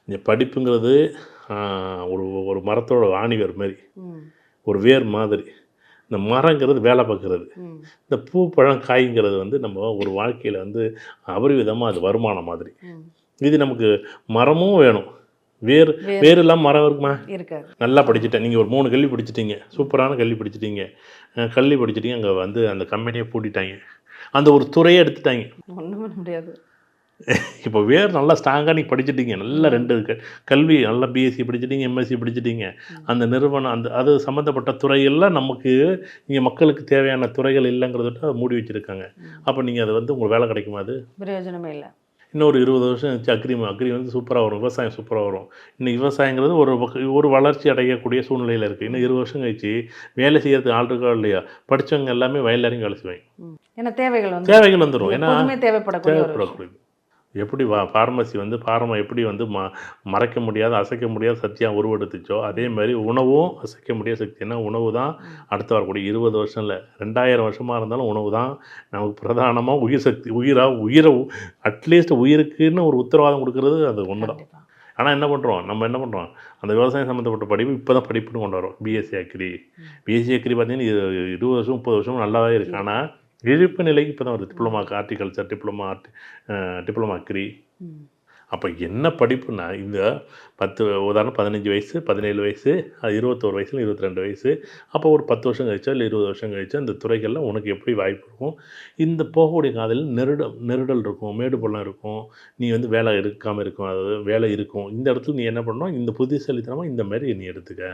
இந்த படிப்புங்கிறது ஒரு ஒரு மரத்தோட ஆணிவேர் மாதிரி, ஒரு வேர் மாதிரி. இந்த மரங்கிறது வேலை பார்க்குறது. இந்த பூ பழம் காய்ங்கிறது வந்து நம்ம ஒரு வாழ்க்கையில் வந்து அபரிவிதமாக அது வருமானம் மாதிரி. இது நமக்கு மரமும் வேணும், வேறு இல்லாமல் மரம் இருக்குமா? இருக்காது. நல்லா படிச்சுட்டேன், நீங்கள் ஒரு 3 கல்வி படிச்சிட்டிங்க, சூப்பரான கல்வி படிச்சிட்டிங்க, கல்வி படிச்சிட்டிங்க, அங்கே வந்து அந்த கம்பெனியை பூட்டிட்டாங்க, அந்த ஒரு துறையை எடுத்துட்டாங்க, ஒன்றும் பண்ண முடியாது. இப்போ வேறு நல்லா ஸ்ட்ராங்காக நீங்கள் படிச்சுட்டீங்க, நல்லா 2 கல்வி, நல்லா பிஎஸ்சி படிச்சுட்டீங்க, எம்எஸ்சி படிச்சுட்டீங்க, அந்த நிறுவனம் அது சம்மந்தப்பட்ட துறையெல்லாம் நமக்கு இங்கே மக்களுக்கு தேவையான துறைகள் இல்லைங்கிறத மூடி வச்சுருக்காங்க. அப்போ நீங்கள் அது வந்து உங்களுக்கு வேலை கிடைக்குமா? அது பிரயோஜனமே இல்லை. இன்னொரு 20 வருஷம் கழிச்சு அக்ரி வந்து சூப்பராக வரும், விவசாயம் சூப்பராக வரும். இன்னும் விவசாயங்கிறது ஒரு வளர்ச்சி அடையக்கூடிய சூழ்நிலையில் இருக்குது. இன்னும் 20 வருஷம் கழிச்சு வேலை செய்யறதுக்கு ஆள் இருக்கா இல்லையா, படித்தவங்க எல்லாமே வயலில் இறங்கி வேலை செய்வாங்க. ஏன்னா தேவைகள் வந்துடும். ஏன்னா தேவைப்படக்கூடிய எப்படி ஃபார்மசி வந்து எப்படி வந்து மறைக்க முடியாத, அசைக்க முடியாத சக்தியாக உருவெடுத்துச்சோ, அதே மாதிரி உணவும் அசைக்க முடியாத சக்தி. ஏன்னா உணவு தான் அடுத்து வரக்கூடிய 20 வருஷம் இல்லை, 2000 வருஷமாக இருந்தாலும் உணவு தான் நமக்கு பிரதானமாக உயிர் சக்தி. உயிரை அட்லீஸ்ட் உயிருக்குன்னு ஒரு உத்தரவாதம் கொடுக்கறது அது ஒன்று தான். ஆனால் என்ன பண்ணுறோம், அந்த விவசாயம் சம்மந்தப்பட்ட படிப்பு இப்போ தான் படிப்புன்னு கொண்டு வரோம். பிஎஸ்சி அக்ரி பார்த்தீங்கன்னா 20 வருஷம் 30 வருஷம் நல்லாவே இருக்குது. ஆனால் இழிப்பு நிலைக்கு இப்போ தான் வருது. Diploma horticulture, diploma agri. அப்போ என்ன படிப்புனா, இந்த உதாரணம் 15 வயசு, 17 வயசு, அது 21 வயசுல 22 வயசு, அப்போ ஒரு 10 வருஷம் கழிச்சோ இல்லை 20 வருஷம் கழிச்சோ அந்த துறைகளில் உனக்கு எப்படி வாய்ப்பு இருக்கும்? இந்த போகக்கூடிய காதலில் நெருடல் இருக்கும், மேடு பள்ளம் இருக்கும், நீ வந்து வேலை எடுக்காமல் இருக்கும், அதாவது வேலை இருக்கும். இந்த இடத்துல நீ என்ன பண்ணணும், இந்த புத்திசாலித்தனமாக இந்த மாதிரி நீ எடுத்துக்க.